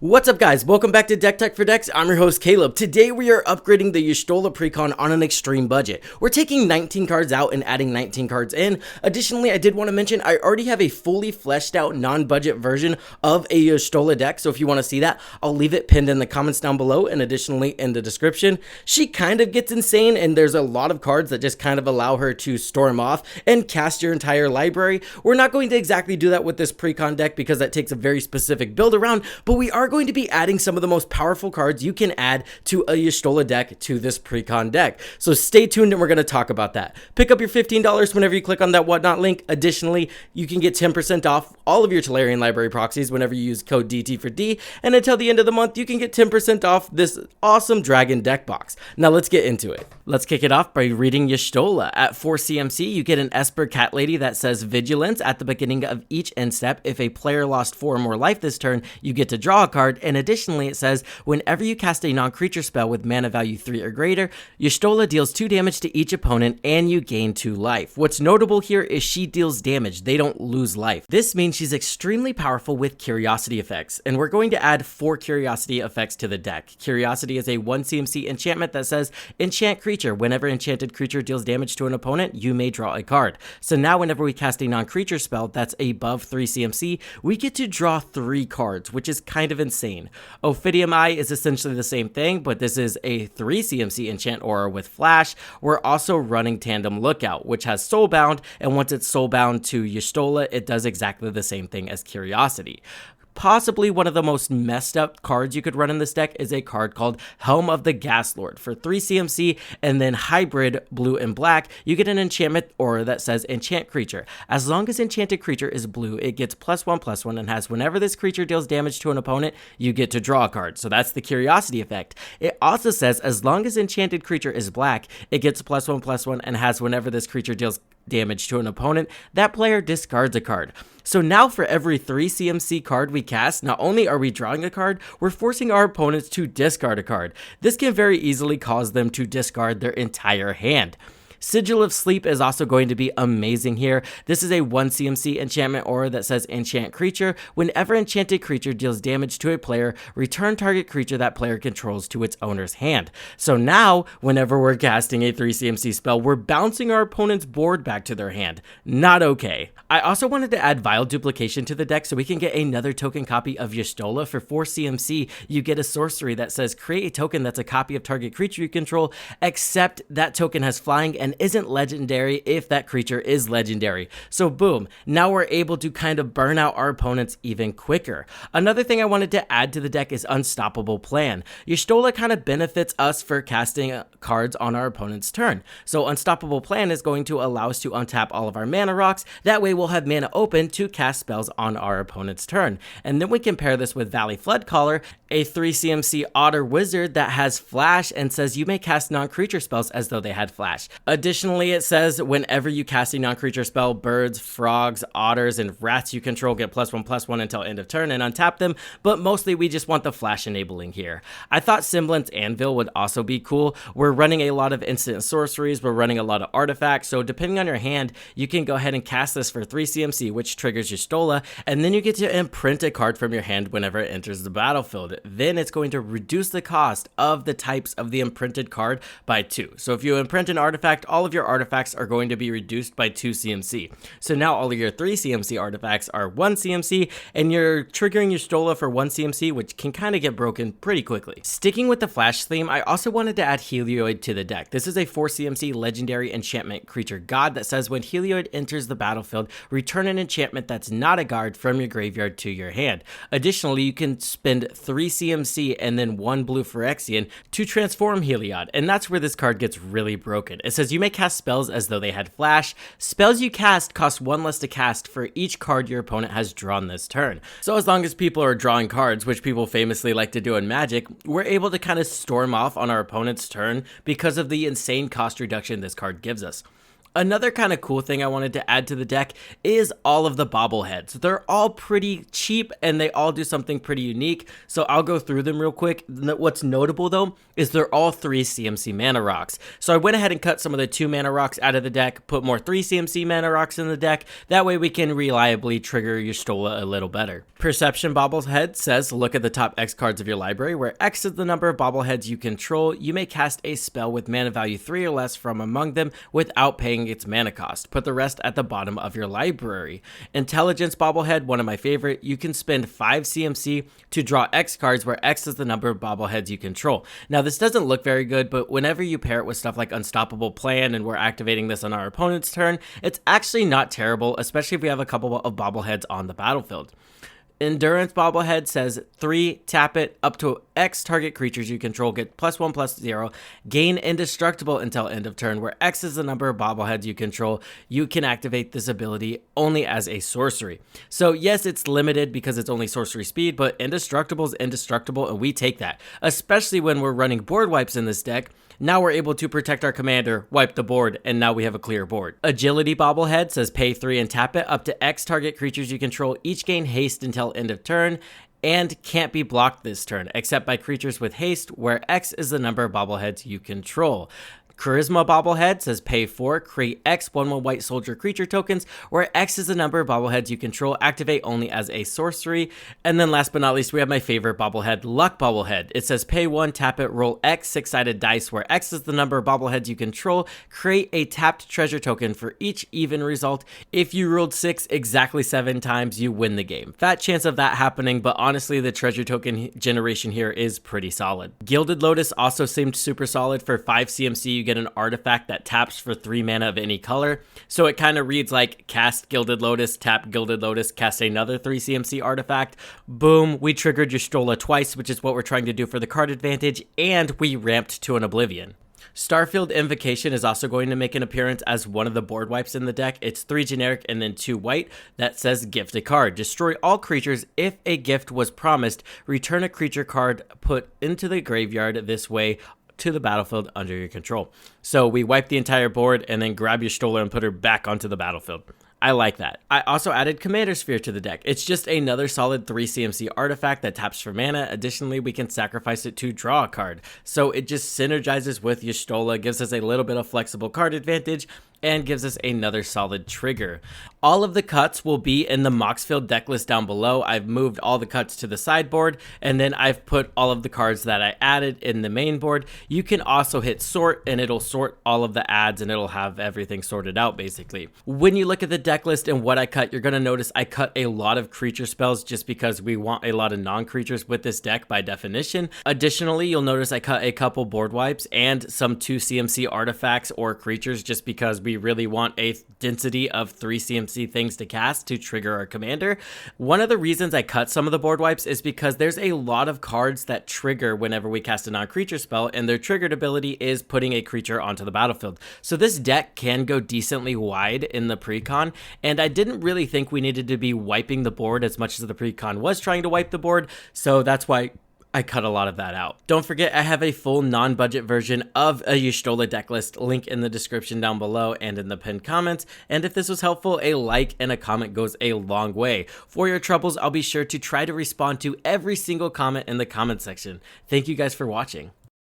What's up guys, welcome back to Deck Tech for Decks. I'm your host Caleb. Today we are upgrading the Y'shtola Precon on an extreme budget. We're taking 19 cards out and adding 19 cards in. Additionally, I did want to mention I already have a fully fleshed out non-budget version of a Y'shtola deck, so if you want to see that, I'll leave it pinned in the comments down below and additionally in the description. She kind of gets insane and there's a lot of cards that just kind of allow her to storm off and cast your entire library. We're not going to exactly do that with this Precon deck because that takes a very specific build around, but we are going to be adding some of the most powerful cards you can add to a Y'shtola deck to this Precon deck. So stay tuned and we're going to talk about that. Pick up your $15 whenever you click on that whatnot link. Additionally, you can get 10% off all of your Tolarian library proxies whenever you use code DT4D, and until the end of the month, you can get 10% off this awesome dragon deck box. Now let's get into it. Let's kick it off by reading Y'shtola. At 4 CMC, you get an Esper Cat Lady that says Vigilance. At the beginning of each end step, if a player lost 4 or more life this turn, you get to draw a card, and additionally it says whenever you cast a non-creature spell with mana value 3 or greater, Y'shtola deals 2 damage to each opponent and you gain 2 life. What's notable here is she deals damage, they don't lose life. This means she's extremely powerful with curiosity effects, and we're going to add 4 curiosity effects to the deck. Curiosity is a 1 CMC enchantment that says enchant creature. Whenever enchanted creature deals damage to an opponent, you may draw a card. So now whenever we cast a non-creature spell that's above 3 CMC, we get to draw 3 cards, which is kind of insane. Ophidium Eye is essentially the same thing, but this is a 3 CMC enchant aura with flash. We're also running Tandem Lookout, which has soulbound, and once it's soulbound to Y'shtola, it does exactly the same thing as Curiosity. Possibly one of the most messed up cards you could run in this deck is a card called Helm of the Gas Lord. For 3 CMC and then hybrid blue and black, you get an enchantment aura that says enchant creature. As long as enchanted creature is blue, it gets +1/+1 and has whenever this creature deals damage to an opponent, you get to draw a card. So that's the curiosity effect. It also says as long as enchanted creature is black, it gets +1/+1 and has whenever this creature deals damage to an opponent, that player discards a card. So now for every 3 CMC card we cast, not only are we drawing a card, we're forcing our opponents to discard a card. This can very easily cause them to discard their entire hand. Sigil of Sleep is also going to be amazing here. This is a 1 CMC enchantment aura that says enchant creature. Whenever enchanted creature deals damage to a player, return target creature that player controls to its owner's hand. So now, whenever we're casting a 3 CMC spell, we're bouncing our opponent's board back to their hand. Not okay. I also wanted to add Vial Duplication to the deck so we can get another token copy of Y'shtola. For 4 CMC, you get a sorcery that says create a token that's a copy of target creature you control, except that token has flying and isn't legendary if that creature is legendary. So boom, now we're able to kind of burn out our opponents even quicker. Another thing I wanted to add to the deck is Unstoppable Plan. Y'shtola kind of benefits us for casting cards on our opponent's turn. So Unstoppable Plan is going to allow us to untap all of our mana rocks. That way we'll have mana open to cast spells on our opponent's turn. And then we can pair this with Valley Floodcaller, a 3 CMC otter wizard that has flash and says you may cast non-creature spells as though they had flash. Additionally, it says whenever you cast a non-creature spell, birds, frogs, otters, and rats you control get +1/+1 until end of turn and untap them, but mostly we just want the flash enabling here. I thought Semblance Anvil would also be cool. We're running a lot of instant sorceries, we're running a lot of artifacts, so depending on your hand, you can go ahead and cast this for 3 CMC, which triggers Y'shtola, and then you get to imprint a card from your hand whenever it enters the battlefield. Then it's going to reduce the cost of the types of the imprinted card by 2. So if you imprint an artifact, all of your artifacts are going to be reduced by 2 CMC. So now all of your 3 CMC artifacts are 1 CMC, and you're triggering Y'shtola for 1 CMC, which can kind of get broken pretty quickly. Sticking with the flash theme, I also wanted to add Helioid to the deck. This is a 4 CMC legendary enchantment creature god that says when Helioid enters the battlefield, return an enchantment that's not a guard from your graveyard to your hand. Additionally, you can spend 3 CMC and then 1 blue Phyrexian to transform Heliod, and that's where this card gets really broken. It says you may cast spells as though they had flash. Spells you cast cost 1 less to cast for each card your opponent has drawn this turn. So as long as people are drawing cards, which people famously like to do in Magic, we're able to kind of storm off on our opponent's turn because of the insane cost reduction this card gives us. Another kind of cool thing I wanted to add to the deck is all of the bobbleheads. They're all pretty cheap and they all do something pretty unique, so I'll go through them real quick. What's notable though is they're all 3 CMC mana rocks. So I went ahead and cut some of the 2 mana rocks out of the deck, put more 3 CMC mana rocks in the deck. That way we can reliably trigger Y'shtola a little better. Perception bobblehead says look at the top X cards of your library, where X is the number of bobbleheads you control. You may cast a spell with mana value 3 or less from among them without paying its mana cost. Put the rest at the bottom of your library. Intelligence bobblehead, one of my favorite. You can spend 5 CMC to draw X cards, where X is the number of bobbleheads you control. Now this doesn't look very good, but whenever you pair it with stuff like Unstoppable Plan and we're activating this on our opponent's turn, it's actually not terrible, especially if we have a couple of bobbleheads on the battlefield. Endurance bobblehead says 3, tap it, up to X target creatures you control get +1/+0, gain indestructible until end of turn, where X is the number of bobbleheads you control. You can activate this ability only as a sorcery. So yes, it's limited because it's only sorcery speed, but indestructible is indestructible, and we take that, especially when we're running board wipes in this deck. Now we're able to protect our commander, wipe the board, and now we have a clear board. Agility bobblehead says pay 3 and tap it, up to X target creatures you control each gain haste until end of turn, and can't be blocked this turn, except by creatures with haste, where X is the number of bobbleheads you control. Charisma bobblehead says pay 4, create X 1/1 white soldier creature tokens, where X is the number of bobbleheads you control, activate only as a sorcery. And then last but not least, we have my favorite bobblehead, Luck bobblehead. It says pay 1, tap it, roll X 6-sided dice, where X is the number of bobbleheads you control, create a tapped treasure token for each even result. If you rolled 6 exactly 7 times, you win the game. Fat chance of that happening, but honestly the treasure token generation here is pretty solid. Gilded Lotus also seemed super solid. For 5 CMC you get an artifact that taps for 3 mana of any color. So it kind of reads like cast Gilded Lotus, tap Gilded Lotus, cast another 3 CMC artifact. Boom, we triggered Y'shtola twice, which is what we're trying to do for the card advantage, and we ramped to an Oblivion. Starfield Invocation is also going to make an appearance as one of the board wipes in the deck. It's 3 generic and then 2 white that says gift a card. Destroy all creatures if a gift was promised. Return a creature card put into the graveyard this way to the battlefield under your control. So we wipe the entire board and then grab Y'shtola and put her back onto the battlefield. I like that. I also added Commander Sphere to the deck. It's just another solid 3 CMC artifact that taps for mana. Additionally, we can sacrifice it to draw a card. So it just synergizes with Y'shtola, gives us a little bit of flexible card advantage, and gives us another solid trigger. All of the cuts will be in the Moxfield deck list down below. I've moved all the cuts to the sideboard, and then I've put all of the cards that I added in the main board. You can also hit sort, and it'll sort all of the adds, and it'll have everything sorted out basically. When you look at the deck list and what I cut, you're going to notice I cut a lot of creature spells just because we want a lot of non-creatures with this deck by definition. Additionally, you'll notice I cut a couple board wipes and some 2 CMC artifacts or creatures just because we really want a density of 3 CMC things to cast to trigger our commander. One of the reasons I cut some of the board wipes is because there's a lot of cards that trigger whenever we cast a non-creature spell, and their triggered ability is putting a creature onto the battlefield. So this deck can go decently wide in the Precon, and I didn't really think we needed to be wiping the board as much as the Precon was trying to wipe the board, so that's why I cut a lot of that out. Don't forget, I have a full non-budget version of a Y'shtola deck list, link in the description down below and in the pinned comments. And if this was helpful, a like and a comment goes a long way. For your troubles, I'll be sure to try to respond to every single comment in the comment section. Thank you guys for watching.